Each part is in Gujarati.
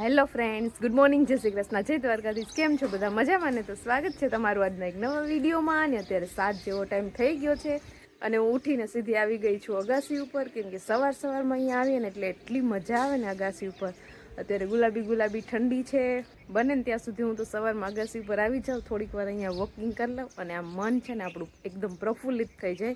હેલો ફ્રેન્ડ્સ, ગુડ મોર્નિંગ, જય શ્રી કૃષ્ણ, જય દ્વારકાધીશ. કેમ છો બધા? મજામાં ને? તો સ્વાગત છે તમારું આજના એક નવા વિડીયોમાં. અને અત્યારે 7 જેવો ટાઈમ થઈ ગયો છે અને હું ઉઠીને સીધી આવી ગઈ છું અગાસી ઉપર, કેમ કે સવારમાં અહીંયા આવીએ ને એટલે એટલી મજા આવે ને અગાસી ઉપર. અત્યારે ગુલાબી ઠંડી છે, બને ને ત્યાં સુધી હું તો સવારમાં અગાસી ઉપર આવી જાઉં, થોડીક વાર અહીંયા વોકિંગ કરી લઉં અને આ મન છે ને આપણું એકદમ પ્રફુલ્લિત થઈ જાય.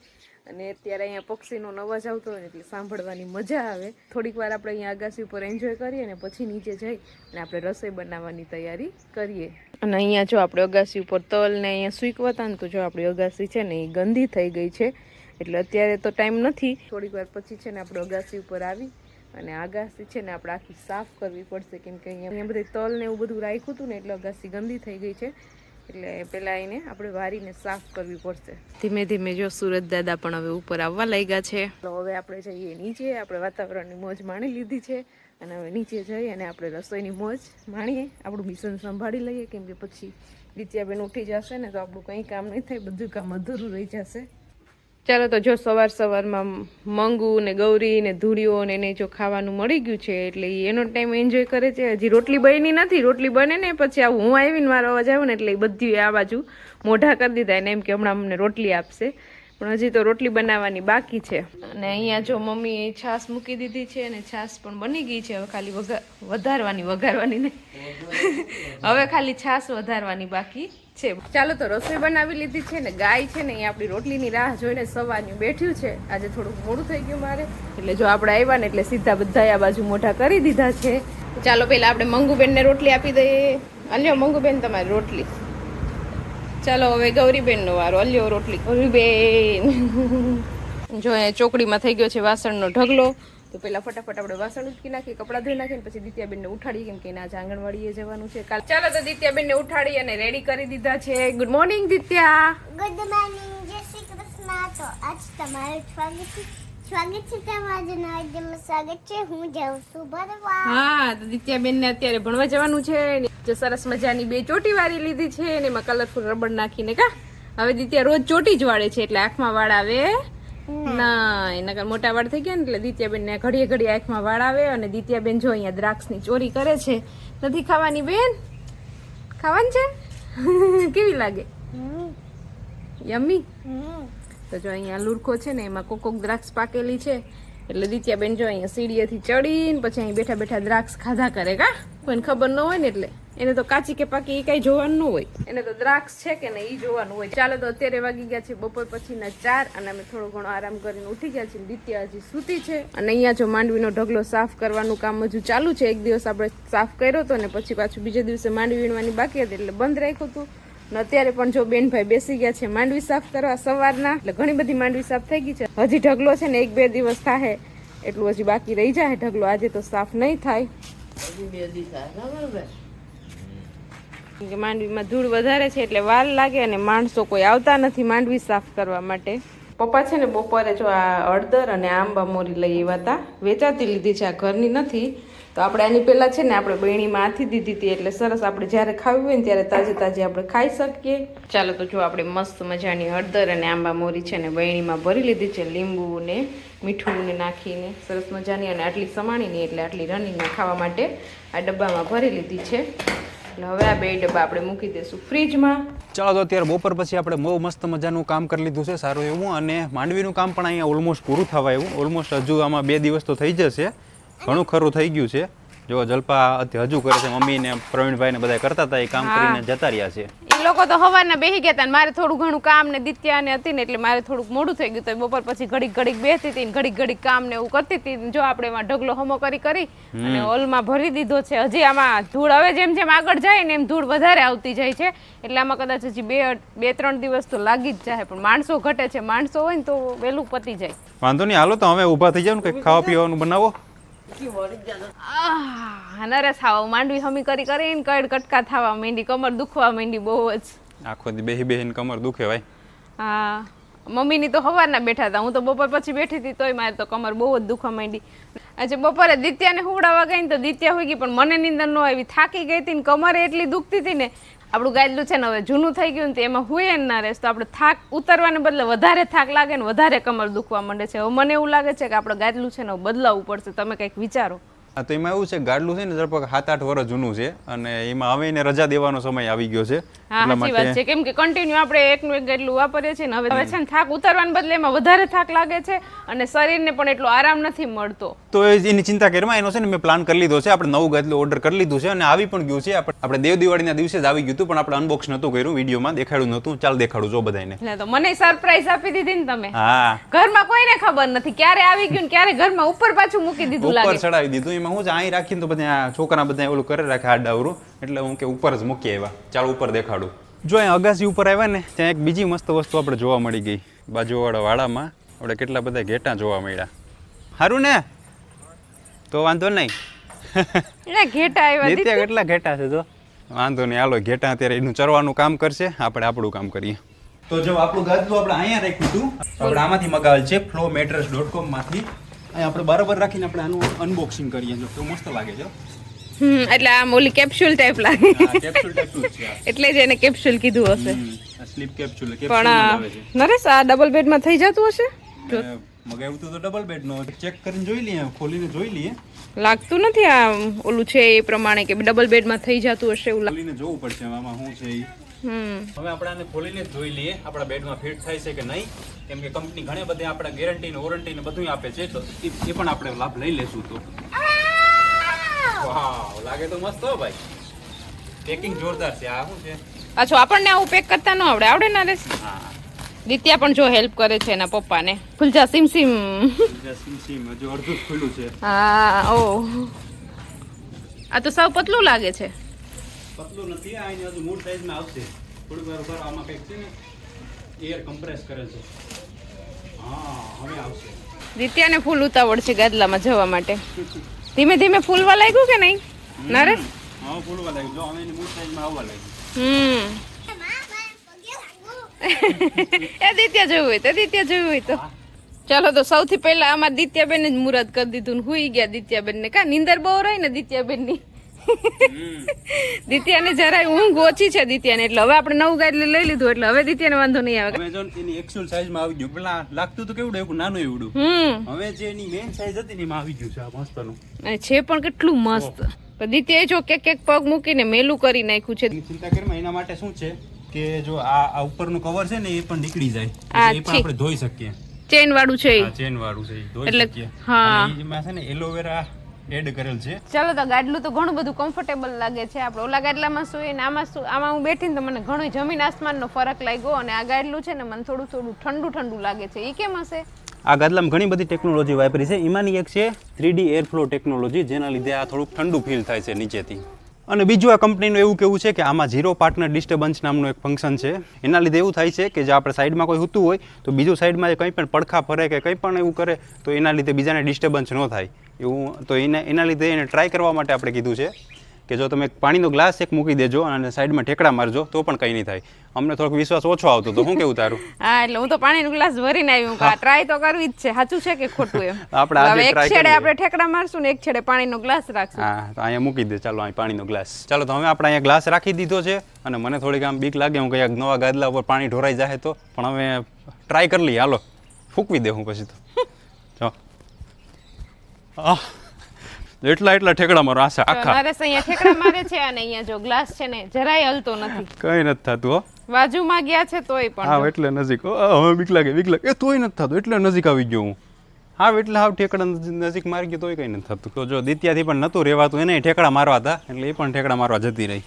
અને અત્યારે અહીંયા પક્ષીનો અવાજ આવતો હોય ને એટલે સાંભળવાની મજા આવે. થોડીક વાર આપણે અહીંયા અગાસી ઉપર એન્જોય કરીએ ને પછી નીચે જઈ અને આપણે રસોઈ બનાવવાની તૈયારી કરીએ. અને અહીંયા જો આપણે અગાસી ઉપર તલ ને અહીંયા સૂકવતા ને તો જો આપણી અગાસી છે ને એ ગંદી થઈ ગઈ છે, એટલે અત્યારે તો ટાઈમ નથી. થોડીક વાર પછી છે ને આપણે અગાસી ઉપર આવી અને અગાસી છે ને આપણે આખી સાફ કરવી પડશે, કેમ કે અહીંયા બધે તલ ને એવું બધું રાખ્યું હતું ને એટલે અગાસી ગંદી થઈ ગઈ છે, એટલે પહેલાં એને આપણે વારીને સાફ કરવી પડશે. ધીમે ધીમે જો સુરત દાદા પણ હવે ઉપર આવવા લાગ્યા છે. તો હવે આપણે જઈએ નીચે. આપણે વાતાવરણની મોજ માણી લીધી છે અને હવે નીચે જઈ અને આપણે રસોઈની મોજ માણીએ, આપણું મિશન સંભાળી લઈએ, કેમ કે પછી દિત્યાબેન ઉઠી જશે ને તો આપણું કંઈ કામ નહીં થાય, બધું કામ અધૂરું રહી જશે. ચાલો તો જો સવારમાં મંગુ ને ગૌરી ને ધૂળીઓ ને એને જો ખાવાનું મળી ગયું છે એટલે એનો ટાઈમ એન્જોય કરે છે. હજી રોટલી બની નથી, રોટલી બને ને પછી આવું હું આવીને મારો અવાજ આવ્યો ને એટલે એ બધી આ બાજુ મોઢા કરી દીધા એને, એમ કે હમણાં અમને રોટલી આપશે, પણ હજી તો રોટલી બનાવવાની બાકી છે. અને અહીંયા જો મમ્મીએ છાશ મૂકી દીધી છે અને છાશ પણ બની ગઈ છે. હવે ખાલી વઘારવાની ને હવે ખાલી છાશ વધારવાની બાકી છે. ચાલો તો રસોઈ બનાવી લીધી છે ને ગાય છે ને એ આપણી રોટલીની રાહ જોઈને સવારનું બેઠ્યું છે. આજે થોડુંક મોડું થઈ ગયું મારે, એટલે જો આપણે આવ્યા ને એટલે સીધા બધા આ બાજુ મોઢા કરી દીધા છે. ચાલો પહેલા આપણે મંગુબેનને રોટલી આપી દઈએ. અલ્યો મંગુબેન તમારી રોટલી. ચાલો હવે ગૌરીબેનનો વારો. અલ્યો રોટલી ગૌરીબેન. જો અહીંયા ચોકડીમાં થઈ ગયો છે વાસણનો ઢગલો, તો પેલા ફટાફટ આપણે વાસણ ઉટકી નાખીએ, કપડાં ધોઈ નાખીએ, પછી દિત્યાબેનને ઉઠાડીએ, કેમ કે એના આંગણવાડીએ જવાનું છે કાલ. ચાલો તો દિત્યાબેનને ઉઠાડી અને રેડી કરી દીધા છે. Good morning Ditya. Good morning, જય શ્રી કૃષ્ણ. તો આજ તમારું સ્વાગત છે તમારા નવા દિવસમાં સ્વાગત છે. હું જાઉં છું ભણવા. હા, તો દિત્યાબેનને અત્યારે ભણવા જવાનું છે. જે સરસ મજાની 2 ચોટી વાળી લીધી છે અને એમાં કલરફુલ રબર નાખીને કા હવે દિત્યા રોજ ચોટી જ વાળે છે, એટલે આંખમાં વાળ આવે ના, એના મોટા વાળ થઈ ગયા ને એટલે દિત્યાબેન ને ઘડીએ આંખમાં વાળ આવે. અને દિત્યાબેન જો અહીંયા દ્રાક્ષની ચોરી કરે છે. નથી ખાવાની બેન? ખાવાની છે? કેવી લાગે? યમ્મી. તો જો અહીંયા લુરખો છે ને એમાં કોક દ્રાક્ષ પાકેલી છે, એટલે દિત્યાબેન જો અહીંયા સીડીએથી ચડીને પછી અહીં બેઠા દ્રાક્ષ ખાધા કરે. કા કોઈને ખબર ન હોય ને એટલે એને તો કાચી કે પાકી એ કઈ જોવાનું ન હોય, એને તો દ્રાક્ષ છે કે ને એ જોવાનું હોય. ચાલો તો અત્યારે વાગી ગયા છે બપોર પછીના 4 અને અમે થોડો ઘણો આરામ કરીને ઉઠી ગયા છીએ. દિત્યા હજી સૂતી છે. અને અહીંયા જો માંડવીનો ઢગલો સાફ કરવાનું કામ હજુ ચાલુ છે. એક દિવસ આપણે સાફ કર્યો હતો ને પછી પાછું બીજા દિવસે માંડવી વીણવાની બાકી હતી એટલે બંધ રાખ્યું હતું. અને અત્યારે પણ જો બેનભાઈ બેસી ગયા છે માંડવી સાફ કરવા સવારના, એટલે ઘણી બધી માંડવી સાફ થઈ ગઈ છે. હજી ઢગલો છે ને 1-2 દિવસ થાય એટલું હજી બાકી રહી જાય ઢગલો. આજે તો સાફ નહીં થાય, માંડવીમાં ધૂળ વધારે છે એટલે વાર લાગે અને માણસો કોઈ આવતા નથી માંડવી સાફ કરવા માટે. પપ્પા છે ને બપોરે જો આ હળદર અને આંબા મોરી લઈ આવ્યા હતા, વેચાતી લીધી છે, આ ઘરની નથી. તો આપણે આની પહેલાં છે ને આપણે બહેણીમાં આથી દીધી હતી, એટલે સરસ આપણે જ્યારે ખાવી હોય ને ત્યારે તાજી આપણે ખાઈ શકીએ. ચાલો તો જો આપણે મસ્ત મજાની હળદર અને આંબા મોરી છે ને બહેણીમાં ભરી લીધી છે, લીંબુ ને મીઠું ને નાખીને સરસ મજાની. અને આટલી સમાણીની એટલે આટલી રનીને ખાવા માટે આ ડબ્બામાં ભરી લીધી છે. હવે આ 2 ડબ્બા આપણે મૂકી દઈશું ફ્રીજમાં. ચાલો તો અત્યારે બપોર પછી આપણે બહુ મસ્ત મજાનું કામ કરી લીધું છે સારું એવું, અને માંડવીનું કામ પણ અહીંયા ઓલમોસ્ટ પૂરું થવા એવું. ઓલમોસ્ટ હજુ આમાં 2 દિવસ તો થઈ જશે, ઘણું ખરું થઈ ગયું છે. જો જલ્પા હજુ કરે છે, મમ્મી ને પ્રવીણભાઈ ને બધા કરતા હતા, એ કામ કરીને જતા રહ્યા છે. એ લોકો તો હવારના બેસી ગયા હતા, મારે થોડું ઘણું કામ ને દિત્યા ને હતી ને એટલે મારે થોડુંક મોડું થઈ ગયું. તો બપોર પછી ઘડીક બેસતી હતી, ઘડીક કામ ને એવું કરતી હતી. જો આપણે એમાં ઢગલો હમો કરી અને હોલમાં ભરી દીધો છે. હજી આમાં ધૂળ હવે જેમ આગળ જાય ને એમ ધૂળ વધારે આવતી જાય છે, એટલે આમાં કદાચ હજી 2-3 દિવસ તો લાગી જ જાય. પણ માણસો ઘટે છે, માણસો હોય ને તો વહેલું પતી જાય. વાંધો નહીં, હાલો તો હવે ઊભા થઈ જાવ ને, કંઈક ખાવા પીવાનું બનાવો. નરસ ખાવા માંડવી હમી કરીને કડ કટકા થવા માંડી, કમર દુખવા માંડી બહુ જ. આખો દી બેહીને કમર દુખે ભાઈ. હા, મમ્મીની તો સવારના બેઠા હતા, હું તો બપોર પછી બેઠી હતી તોય મારે તો કમર બહુ જ દુખવા માંડી. આજે બપોરે દિત્યાને હુવડાવવા ગઈ ને તો દિત્યા હોઈ ગઈ, પણ મને નીંદર ન આવી, થાકી ગઈ હતી ને કમરે એટલી દુખતી હતી ને. આપણું ગાયલું છે ને હવે જૂનું થઈ ગયું ને એમાં હુએ ના રહેશ તો આપણે થાક ઉતરવાને બદલે વધારે થાક લાગે ને વધારે કમર દુખવા માંડે છે. હવે મને એવું લાગે છે કે આપણે ગાયલું છે ને બદલાવવું પડશે. તમે કંઈક વિચારો. હા, તો એમાં એવું છે ગાડલું છે ને લગભગ 7-8 વર્ષ જૂનું છે અને એમાં હવે એને રજા દેવાનો સમય આવી ગયો છે. હા સાચી વાત છે, કેમ કે કન્ટિન્યુ આપણે એકનું એક ગાડલું વાપરીએ છીએ ને હવે છે ને થાક ઉતારવાને બદલે એમાં વધારે થાક લાગે છે અને શરીરને પણ એટલો આરામ નથી મળતો. તો એની ચિંતા કરવામાં એનો છે ને મેં પ્લાન કરી લીધો છે. આપણે નવું ગાદલું ઓર્ડર કરી લીધું છે અને આવી પણ ગયું છે. આપણે દેવ દિવાળીના દિવસે જ આવી ગયું હતું, પણ આપણે અનબોક્સ નહોતું કર્યું, વિડીયોમાં દેખાડ્યું નહોતું. ચાલ દેખાડું જો બધાને. એટલે તો મને સરપ્રાઈઝ આપી દીધી ને તમે. હા, ઘરમાં કોઈને ખબર નથી ક્યારે આવી ગયું ને ક્યારે ઘરમાં ઉપર પાછું મૂકી દીધું લાગે. ઉપર ચડાવી દીધું. એમાં હું અહીં રાખીને તો બધા છોકરા બધા ઓલું કરે રાખે આડાવરું, એટલે હું કે ઉપર જ મૂકી આવ્યા. ચાલ ઉપર દેખાડું. જો અહીં અગાસી ઉપર આવ્યા ને ત્યાં એક બીજી મસ્ત વસ્તુ આપણે જોવા મળી ગઈ. બાજુવાળા વાડામાં આપણે કેટલા બધા ઘેટા જોવા મળ્યા. સારું ને, તો વાંધો નહીં. ઘેટા આવ્યા નિત્યા કેટલા ઘેટા છે જો. વાંધો નહીં, હાલો ઘેટા અત્યારે એનું ચરવાનું કામ કરશે, આપણે આપણું કામ કરીએ. તો જો આપણું ગાદલું આપણે અહીંયા રાખ્યું હતું, આપણે આમાંથી મગાવેલ છે flowmattress.com માંથી. અહીંયા આપણે બરાબર રાખીને આપણે આનું અનબોક્સિંગ કરીએ. જો કેવું મસ્ત લાગે છે. એટલે આમ ઓલી કેપ્સ્યુલ ટાઈપ લાગે, કેપ્સ્યુલ ટાઈપ છે એટલે જ એને કેપ્સ્યુલ કીધું હશે. સ્લીપ કેપ્સ્યુલ પણ નરેશ આ ડબલ બેડમાં થઈ જતું હશે. મગાવ્યું તો ડબલ બેડ નો, ચેક કરીને જોઈ લઈએ, ખોલીને જોઈ લઈએ. લાગતું નથી આ ઓલું છે એ પ્રમાણે કે ડબલ બેડમાં થઈ જતું હશે એવું. ખોલીને જોવું પડશે આમાં શું છે. હવે આપણે આને ખોલીને જ જોઈ લઈએ આપણા બેડમાં ફિટ થાય છે કે નહીં, કેમ કે કંપની ઘણી બધી આપણા ગેરંટી ને વોરંટી ને બધું આપે છે, તો એ પણ આપણે લાભ લઈ લેશું. તો વાવ, લાગે તો મસ્ત હો ભાઈ. પેકિંગ જોરદાર છે. આ શું છે પાછું આપણને આવું પેક કરતા ન આવડે. આવડે ના રેસ? હા, દિત્યા પણ જો હેલ્પ કરે છે એના પપ્પાને. ફૂલજા સિમ સિમ. સિમ હજુ અડધું જ ખુલ્લું છે. હા ઓ, આ તો સાવ પતલું લાગે છે. પતલું નથી, આ એની હજુ મૂળ સાઈઝમાં આવશે. થોડીક વાર ઉપર આમાં કંઈક છે ને એર કમ્પ્રેસ કરે છે. હા, હવે આવશે. દિત્યાને ફૂલ ઉતાવળ છે ગાદલામાં જવા માટે. ધીમે ધીમે ફૂલવા લાગ્યું કે નહીં નરેશ? હા, ફૂલવા લાગ્યું. જો હવે એની મૂળ સાઈઝમાં આવવા લાગ્યું. એ દિત્યા જોયું હોય તો દિત્યા જોયું હોય તો ચાલો. તો સૌથી પહેલા આમાં દિત્યાબેન જ મુહૂર્ત કરી દીધું ને હુઈ ગયા દિત્યાબેન ને. કા નીંદર બહુ રહી ને દિત્યાબેન ની. દિત્યાને જરાય ઊંઘ ઓછી છે દિત્યાને, એટલે હવે આપણે નવું ગાદલું લઈ લીધું એટલે હવે દિત્યાને વાંધો નહીં આવે. હવે જો એની એક્ચ્યુઅલ સાઈઝમાં આવી ગયું. પેલા લાગતું તો કેવડું એવું નાનું એવડું. હવે જે એની મેઇન સાઈઝ હતી ને એમાં આવી ગયું છે આ મસ્તનું. અને છે પણ કેટલું મસ્ત. પણ દિત્યાએ જો એક એક પગ મૂકીને મેલું કરી નાખ્યું છે. ચિંતા કરીમાં એના માટે શું છે કે જો આ ઉપરનું કવર છે ને એ પણ નીકળી જાય, એ પણ આપણે ધોઈ શકીએ. ચેન વાળું છે, ચેન વાળું છે, ધોઈ શકીએ. હા, એમાં છે ને એલોવેરા એડ કરેલ છે. ચાલો તો ગાડલું તો ઘણું બધું કમ્ફર્ટેબલ લાગે છે. આપણે ઓલા ગાડલામાં સુઈને આમાં હું બેઠી ને તો મને ઘણો જમીન આસમાનનો ફરક લાગ્યો, અને આ ગાડલું છે ને મને થોડું ઠંડુ ઠંડુ લાગે છે. એ કેમ હશે? આ ગાદલામાં ઘણી બધી ટેકનોલોજી વાપરી છે. એમાંની એક છે 3D એરફ્લો ટેકનોલોજી, જેના લીધે આ થોડુંક ઠંડુ ફીલ થાય છે નીચેથી. અને બીજું આ કંપનીનું એવું કેવું છે કે આમાં ઝીરો પાર્ટનર ડિસ્ટર્બન્સ નામનું એક ફંક્શન છે. એના લીધે એવું થાય છે કે જો આપણે સાઈડમાં કોઈ સૂતું હોય તો બીજું સાઈડમાં કંઈ પણ પડખા ફરે કે કંઈ પણ એવું કરે તો એના લીધે બીજાને ડિસ્ટર્બન્સ ન થાય એવું. તો એના લીધે એને ટ્રાય કરવા માટે આપણે કીધું છે કે જો તમે પાણીનો ગ્લાસ એક મૂકી દેજો અને સાઈડમાં ઠેકડા મારજો તો પણ કંઈ નહીં થાય. અમને થોડોક વિશ્વાસ ઓછો આવતો તો શું કેવું તારું? હા, એટલે હું તો પાણીનો ગ્લાસ ભરીને આવી. હું ટ્રાય તો કરવી જ છે. સાચું છે કે ખોટું એમ? આપણે આજે એક ટ્રાય છેડે આપણે ઠેકડા મારશું ને એક છેડે પાણીનો ગ્લાસ રાખશું. હા, તો અહીંયા મૂકી દે. ચાલો અહીં પાણીનો ગ્લાસ. ચાલો તો હવે આપણે અહીંયા ગ્લાસ રાખી દીધો છે. અને મને થોડીક આમ બીક લાગે હું કંઈક નવા ગાદલા ઉપર પાણી ઢોરાઈ જાય તો, પણ હવે ટ્રાય કરી લઈએ. હાલો ફૂંકવી દે હું પછી તો. જો એટલા ઠેકડા મારો આશા આખા. નરેશ અહીંયા ઠેકડા મારે છે અને અહીંયા જો ગ્લાસ છે ને જરાય હલતો નથી. કઈ નથી થતું હો. બાજુમાં ગયા છે તોય પણ. હા, એટલે નજીક. હવે બીક લાગે એ તોય નથી થતું. એટલે નજીક આવી ગયો હું. હા, એટલે હાવ ઠેકડા નજીક મારી ગયો તોય કઈ નથી થતું. તો જો દિત્યાથી પણ નતું રહેવાતું, એને ઠેકડા મારવા હતા એટલે એ પણ ઠેકડા મારવા જતી રહી.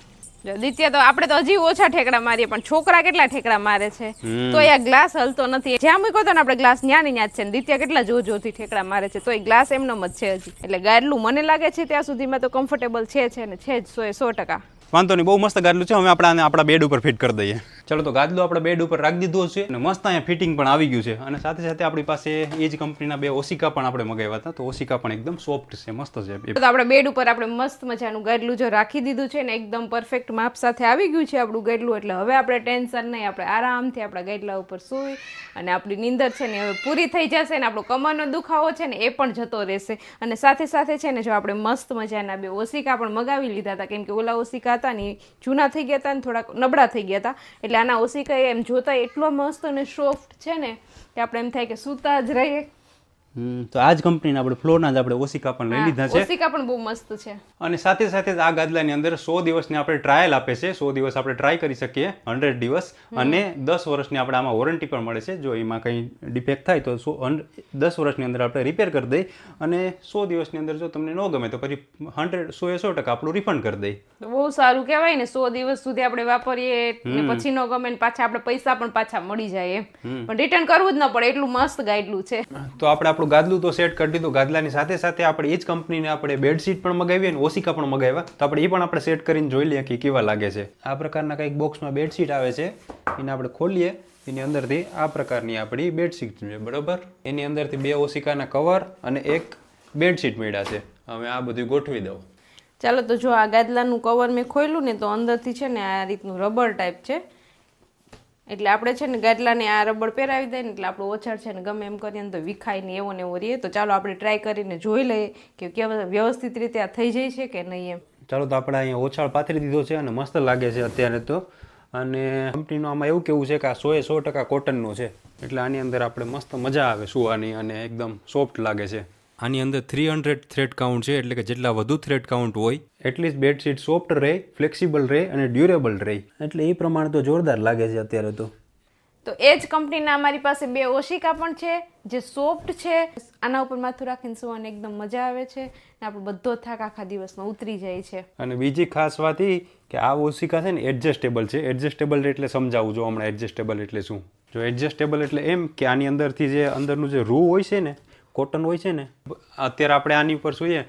દિત્યા તો આપણે તો હજી ઓછા ઠેકડા મારીએ, પણ છોકરા કેટલા ઠેકડા મારે છે તો આ ગ્લાસ હલતો નથી. જ્યાં મૂક્યો તો ને આપણે ગ્લાસ ન્યા ને ન્યા જ છે ને દિત્યા કેટલા જોરથી ઠેકડા મારે છે તો એ ગ્લાસ એમનો જ છે હજી. એટલે ગાડલું મને લાગે છે ત્યાં સુધીમાં તો કમ્ફર્ટેબલ છે ને છે જ 100%. વાંધો નહીં, બહુ મસ્ત ગાદલું છે. હવે આપણે આને આપણા બેડ ઉપર ફિટ કરી દઈએ. ચલો તો ગાદલું આપણે બેડ ઉપર રાખી દીધું છે અને મસ્ત અહીંયા ફિટિંગ પણ આવી ગયું છે. અને સાથે સાથે આપણી પાસે એ જ કંપનીના 2 ઓશિકા પણ આપણે મગાવ્યા હતા. તો ઓશિકા પણ એકદમ સોફ્ટ છે, મસ્ત છે. તો આપણે બેડ ઉપર આપણે મસ્ત મજાનું ગાડલું જો રાખી દીધું છે ને એકદમ પરફેક્ટ માપ સાથે આવી ગયું છે આપણું ગાડલું. એટલે હવે આપણે ટેન્શન નહીં, આપણે આરામથી આપણા ગાડલા ઉપર સૂઈ અને આપણી નીંદર છે ને હવે પૂરી થઈ જશે ને આપણો કમરનો દુખાવો છે ને એ પણ જતો રહેશે. અને સાથે સાથે છે ને જો આપણે મસ્ત મજાના 2 ઓશિકા પણ મગાવી લીધા હતા, કેમ કે ઓલા ઓશિકા હતા ને જૂના થઈ ગયા હતા ને થોડાક નબળા થઈ ગયા હતા. એટલે આના ઓશિકા એમ જોતા એટલો મસ્ત અને સોફ્ટ છે ને કે આપણે એમ થાય કે સૂતા જ રહીએ તો આ જ કંપનીના આપણે ફ્લોરના જ આપણે ઓસિકા પણ લઈ લીધા છે ઓસિકા પણ બહુ મસ્ત છે. અને સાથે સાથે જ આ ગાદલાની અંદર 100 દિવસની આપણે ટ્રાયલ આપે છે. 100 દિવસ આપણે ટ્રાય કરી શકીએ, 100 દિવસ, અને 10 વર્ષની આપણે આમાં વોરંટી પણ મળે છે. જો એમાં કંઈ ડિફેક્ટ થાય તો 10 વર્ષની અંદર આપણે રિપેર કરી દઈ, અને 100 દિવસની અંદર જો તમને ન ગમે તો પછી 100% આપણું રિફંડ કરી દઈ. તો બહુ સારું કહેવાય ને, 100 દિવસ સુધી આપણે વાપરીએ ને પછી ન ગમે ને પાછા આપણે પૈસા પણ પાછા મળી જાય એમ, પણ રિટર્ન કરવું જ ન પડે, એટલું મસ્ત ગાઈડલું છે. તો આપણે આપણું ગાદલું તો સેટ કરી દીધું. ગાદલાની સાથે સાથે આપણે એ જ કંપનીને આપણે બેડશીટ પણ મગાવી અને ઓસિકા પણ મગાવ્યા. તો આપણે એ પણ આપણે સેટ કરીને જોઈ લઈએ કે કેવા લાગે છે. આ પ્રકારના કંઈક બોક્સમાં બેડશીટ આવે છે, એને આપણે ખોલીએ, એની અંદરથી આ પ્રકારની આપણી બેડશીટ છે, બરોબર. એની અંદરથી 2 ઓસિકાના કવર અને એક બેડશીટ મળ્યા છે. હવે આ બધું ગોઠવી દઉં. ચાલો, તો જો આ ગાદલાનું કવર મેં ખોલ્યું ને, તો અંદરથી છે ને આ રીતનું રબર ટાઈપ છે. એટલે આપણે છે ને ગાદલાને આ રબર પહેરાવી દઈએ ને એટલે આપણું ઓછાડ છે ને ગમે એમ કરીએ ને તો વિખાય ને એવો ને એવો રહીએ. તો ચાલો આપણે ટ્રાય કરીને જોઈ લઈએ કે કેવા વ્યવસ્થિત રીતે આ થઈ જાય છે કે નહીં એમ. ચાલો, તો આપણે અહીંયા ઓછાળ પાથરી દીધો છે અને મસ્ત લાગે છે અત્યારે તો. અને કંપનીનું આમાં એવું કેવું છે કે આ 100% કોટનનું છે, એટલે આની અંદર આપણે મસ્ત મજા આવે સુવાની અને એકદમ સોફ્ટ લાગે છે. આની અંદર 300 થ્રેડ કાઉન્ટ છે, એટલે કે જેટલા વધુ થ્રેડ કાઉન્ટ હોય એટલી જ બેડશીટ સોફ્ટ રહે, ફ્લેક્સિબલ રહે અને ડ્યુરેબલ રહે. એટલે એ પ્રમાણે તો જોરદાર લાગે છે અત્યારે તો. તો એ જ કંપનીના અમારી પાસે 2 ઓશિકા પણ છે જે સોફ્ટ છે. આના ઉપર માથું રાખીને સુવાની એકદમ મજા આવે છે ને આપણો બધો થાક આખા દિવસમાં ઉતરી જાય છે. અને બીજી ખાસ વાત એ કે આ ઓશિકા છે ને એડજસ્ટેબલ છે. એડજસ્ટેબલ એટલે સમજાવું જો હમણાં. એડજસ્ટેબલ એટલે શું? જો એડજસ્ટેબલ એટલે એમ કે આની અંદરથી જે અંદરનું જે રૂ હોય છે ને, કોટન હોય છે ને, અત્યારે આપણે આની ઉપર સૂઈએ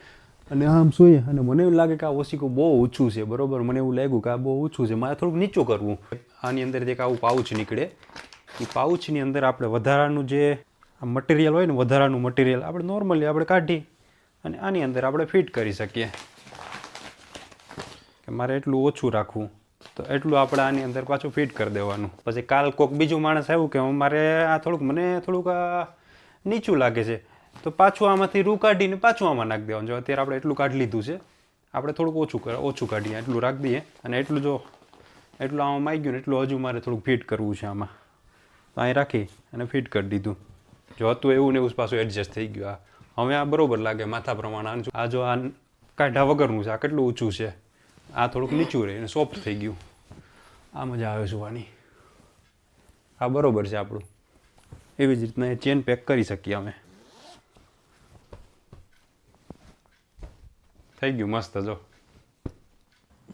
અને આમ સૂઈએ અને મને એવું લાગે કે આ ઓશિકું બહુ ઊંચું છે, બરોબર. મને એવું લાગ્યું કે આ બહુ ઊંચું છે, મારે થોડુંક નીચું કરવું. આની અંદરથી એક આવું પાઉચ નીકળે. એ પાઉચની અંદર આપણે વધારાનું જે મટીરિયલ હોય ને, વધારાનું મટીરિયલ આપણે નોર્મલી આપણે કાઢી અને આની અંદર આપણે ફિટ કરી શકીએ. કે મારે એટલું ઓછું રાખવું તો એટલું આપણે આની અંદર પાછું ફિટ કરી દેવાનું. પછી કાલ કોઈક બીજું માણસ આવ્યું કે મારે આ થોડુંક મને થોડુંક નીચું લાગે છે, તો પાછું આમાંથી રૂ કાઢીને પાછું આમાં નાખી દેવાનું. જો અત્યારે આપણે એટલું કાઢી લીધું છે, આપણે થોડુંક ઓછું કાઢીએ, એટલું રાખી દઈએ. અને એટલું જો એટલું આમાં આવી ગયું ને એટલું હજુ મારે થોડુંક ફિટ કરવું છે આમાં, તો અહીં રાખી અને ફિટ કરી દીધું. જો હતું એવું ને એવું પાછું એડજસ્ટ થઈ ગયું. હવે આ બરોબર લાગે માથા પ્રમાણે. આ જો આ કાઢા વગરનું છે, આ કેટલું ઊંચું છે, આ થોડુંક નીચું રહે અને સોફ્ટ થઈ ગયું. આ મજા આવે સુવાની. આ બરોબર છે આપણું. એવી જ રીતના ચેન પેક કરી શકીએ અમે. થઈ ગયું મસ્ત. જો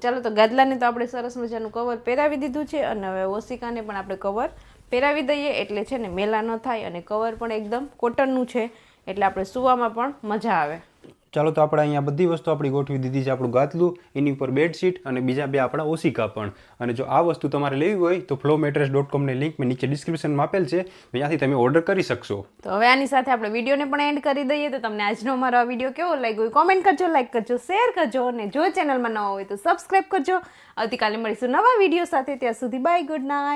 ચાલો, તો ગાદલાને તો આપણે સરસ મજાનું કવર પહેરાવી દીધું છે અને હવે ઓશિકાને પણ આપણે કવર પહેરાવી દઈએ એટલે છે ને મેલા ન થાય અને કવર પણ એકદમ કોટનનું છે એટલે આપણે સૂવામાં પણ મજા આવે. ચાલો, તો આપણે અહીંયા બધી વસ્તુ આપણી ગોઠવી દીધી છે. આપણું ગાદલું, એની ઉપર બેડશીટ અને બીજા 2 આપણા ઓશિકા પણ. અને જો આ વસ્તુ તમારે લેવી હોય તો flowmattress.com ની લિંક મેં નીચે ડિસ્ક્રિપ્શનમાં આપેલ છે, ત્યાંથી તમે ઓર્ડર કરી શકશો. તો હવે આની સાથે આપણે વિડીયોને પણ એન્ડ કરી દઈએ. તો તમને આજનો અમારો આ વિડીયો કેવો લાગ્યો કોમેન્ટ કરજો, લાઈક કરજો, શેર કરજો અને જો ચેનલમાં નવા હોય તો સબસ્ક્રાઈબ કરજો. આવતીકાલે મળીશું નવા વિડીયો સાથે. ત્યાં સુધી બાય, ગુડ નાઇટ.